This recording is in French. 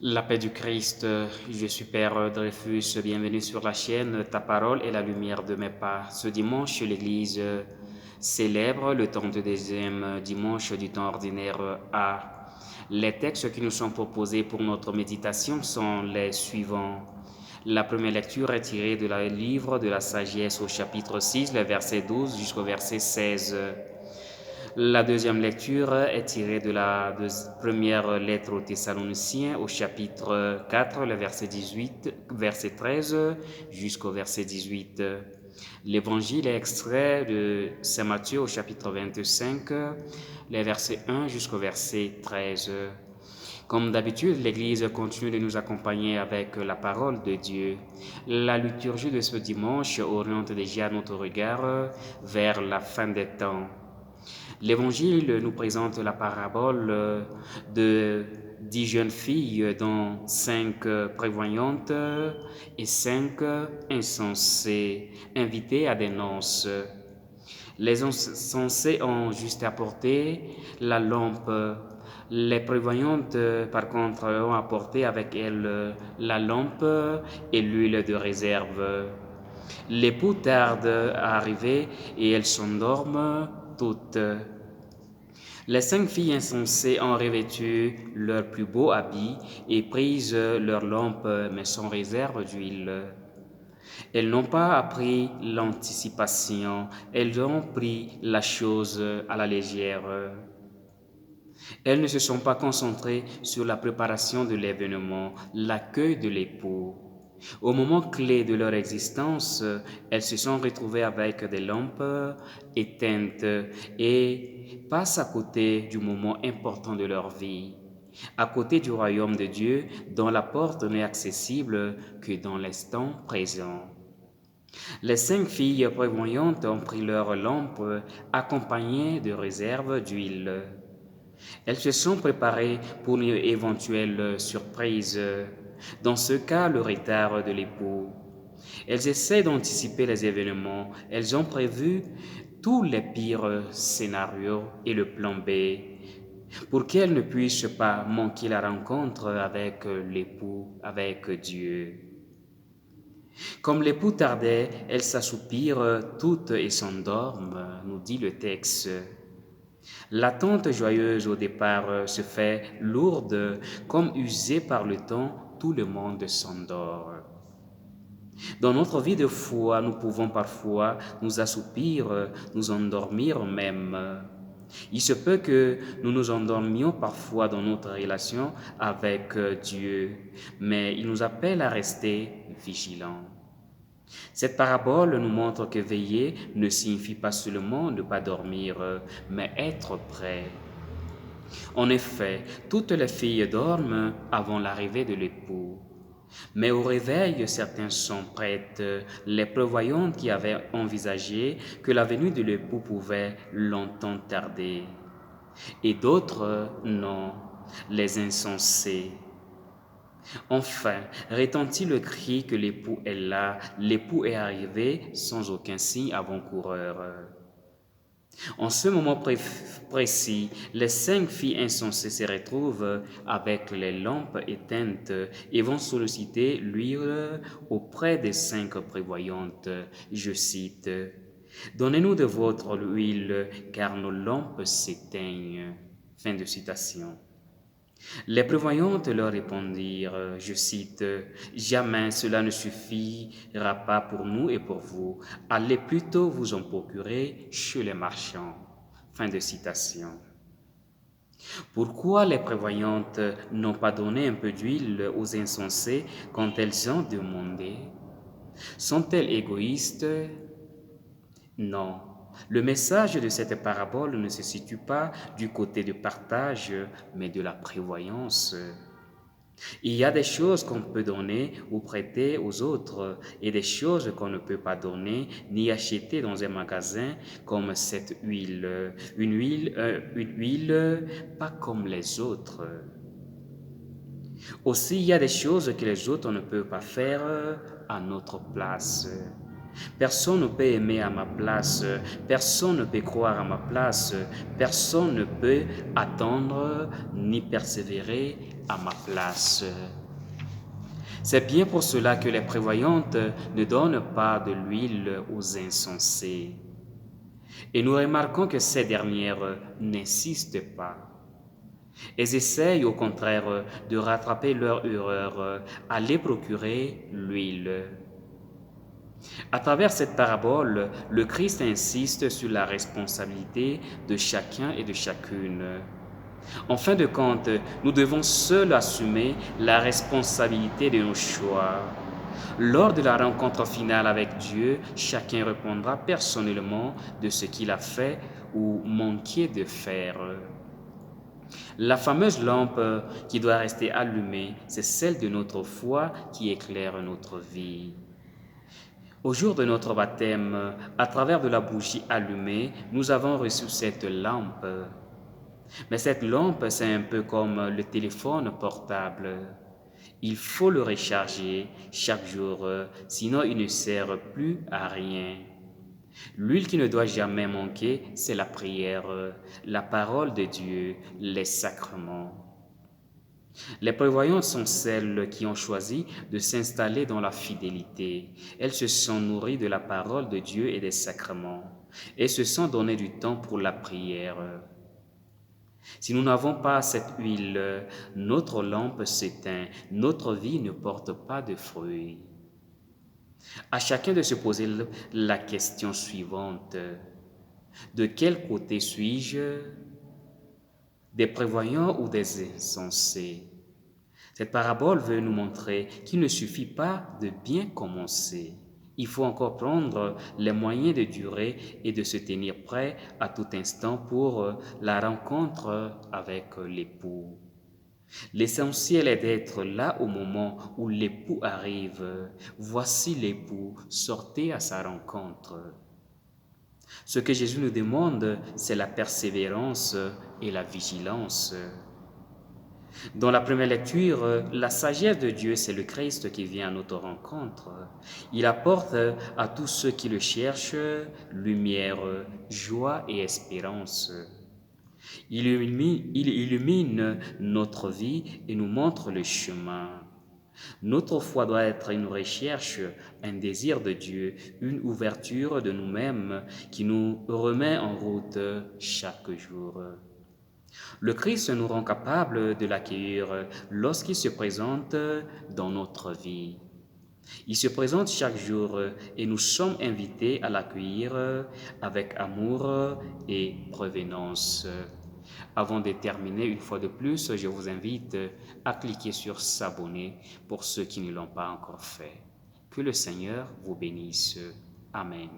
La paix du Christ, je suis Père Dreyfus, bienvenue sur la chaîne Ta parole est la lumière de mes pas. Ce dimanche, l'Église célèbre le 32e dimanche du temps ordinaire A. Les textes qui nous sont proposés pour notre méditation sont les suivants. La première lecture est tirée de la livre de la sagesse au chapitre 6, le verset 12 jusqu'au verset 16. La deuxième lecture est tirée de la première lettre aux Thessaloniciens au chapitre 4, le verset 18, verset 13 jusqu'au verset 18. L'évangile est extrait de Saint Matthieu au chapitre 25, les versets 1 jusqu'au verset 13. Comme d'habitude, l'Église continue de nous accompagner avec la parole de Dieu. La liturgie de ce dimanche oriente déjà notre regard vers la fin des temps. L'Évangile nous présente la parabole de 10 jeunes filles, dont 5 prévoyantes et 5 insensées, invitées à des noces. Les insensées ont juste apporté la lampe. Les prévoyantes, par contre, ont apporté avec elles la lampe et l'huile de réserve. L'époux tarde à arriver et elles s'endorment toutes. Les 5 filles insensées ont revêtu leurs plus beaux habits et prise leurs lampes, mais sans réserve d'huile. Elles n'ont pas appris l'anticipation, elles ont pris la chose à la légère. Elles ne se sont pas concentrées sur la préparation de l'événement, l'accueil de l'époux. Au moment clé de leur existence, elles se sont retrouvées avec des lampes éteintes et passent à côté du moment important de leur vie, à côté du royaume de Dieu dont la porte n'est accessible que dans l'instant présent. Les 5 filles prévoyantes ont pris leurs lampes accompagnées de réserves d'huile. Elles se sont préparées pour une éventuelle surprise. Dans ce cas, le retard de l'époux. Elles essaient d'anticiper les événements. Elles ont prévu tous les pires scénarios et le plan B pour qu'elles ne puissent pas manquer la rencontre avec l'époux, avec Dieu. Comme l'époux tardait, elles s'assoupirent toutes et s'endorment, nous dit le texte. L'attente joyeuse au départ se fait lourde, comme usée par le temps, tout le monde s'endort. Dans notre vie de foi, nous pouvons parfois nous assoupir, nous endormir même. Il se peut que nous nous endormions parfois dans notre relation avec Dieu, mais il nous appelle à rester vigilants. Cette parabole nous montre que veiller ne signifie pas seulement ne pas dormir, mais être prêt. En effet, toutes les filles dorment avant l'arrivée de l'époux. Mais au réveil, certaines sont prêtes, les prévoyantes qui avaient envisagé que la venue de l'époux pouvait longtemps tarder. Et d'autres, non, les insensés. Enfin, retentit le cri que l'époux est là, l'époux est arrivé sans aucun signe avant-coureur. En ce moment précis, les 5 filles insensées se retrouvent avec les lampes éteintes et vont solliciter l'huile auprès des 5 prévoyantes. Je cite, Donnez-nous de votre huile, car nos lampes s'éteignent. Fin de citation. Les prévoyantes leur répondirent, je cite, Jamais cela ne suffira pas pour nous et pour vous. Allez plutôt vous en procurer chez les marchands. Fin de citation. Pourquoi les prévoyantes n'ont pas donné un peu d'huile aux insensés quand elles ont demandé? Sont-elles égoïstes? Non. Le message de cette parabole ne se situe pas du côté du partage, mais de la prévoyance. Il y a des choses qu'on peut donner ou prêter aux autres et des choses qu'on ne peut pas donner ni acheter dans un magasin comme cette huile. Une huile pas comme les autres. Aussi, il y a des choses que les autres ne peuvent pas faire à notre place. Personne ne peut aimer à ma place, personne ne peut croire à ma place, personne ne peut attendre ni persévérer à ma place. C'est bien pour cela que les prévoyantes ne donnent pas de l'huile aux insensés. Et nous remarquons que ces dernières n'insistent pas. Elles essayent au contraire de rattraper leur erreur, à les procurer l'huile. À travers cette parabole, le Christ insiste sur la responsabilité de chacun et de chacune. En fin de compte, nous devons seuls assumer la responsabilité de nos choix. Lors de la rencontre finale avec Dieu, chacun répondra personnellement de ce qu'il a fait ou manqué de faire. La fameuse lampe qui doit rester allumée, c'est celle de notre foi qui éclaire notre vie. Au jour de notre baptême, à travers de la bougie allumée, nous avons reçu cette lampe. Mais cette lampe, c'est un peu comme le téléphone portable. Il faut le recharger chaque jour, sinon il ne sert plus à rien. L'huile qui ne doit jamais manquer, c'est la prière, la parole de Dieu, les sacrements. Les prévoyantes sont celles qui ont choisi de s'installer dans la fidélité. Elles se sont nourries de la parole de Dieu et des sacrements et se sont donné du temps pour la prière. Si nous n'avons pas cette huile, notre lampe s'éteint, notre vie ne porte pas de fruits. À chacun de se poser la question suivante. De quel côté suis-je? Des prévoyants ou des insensés? Cette parabole veut nous montrer qu'il ne suffit pas de bien commencer. Il faut encore prendre les moyens de durer et de se tenir prêt à tout instant pour la rencontre avec l'époux. L'essentiel est d'être là au moment où l'époux arrive. Voici l'époux, sortez à sa rencontre. Ce que Jésus nous demande, c'est la persévérance et la vigilance. Dans la première lecture, la sagesse de Dieu, c'est le Christ qui vient à notre rencontre. Il apporte à tous ceux qui le cherchent lumière, joie et espérance. Il illumine notre vie et nous montre le chemin. Notre foi doit être une recherche, un désir de Dieu, une ouverture de nous-mêmes qui nous remet en route chaque jour. Le Christ nous rend capables de l'accueillir lorsqu'il se présente dans notre vie. Il se présente chaque jour et nous sommes invités à l'accueillir avec amour et prévenance. Avant de terminer, une fois de plus, je vous invite à cliquer sur s'abonner pour ceux qui ne l'ont pas encore fait. Que le Seigneur vous bénisse. Amen.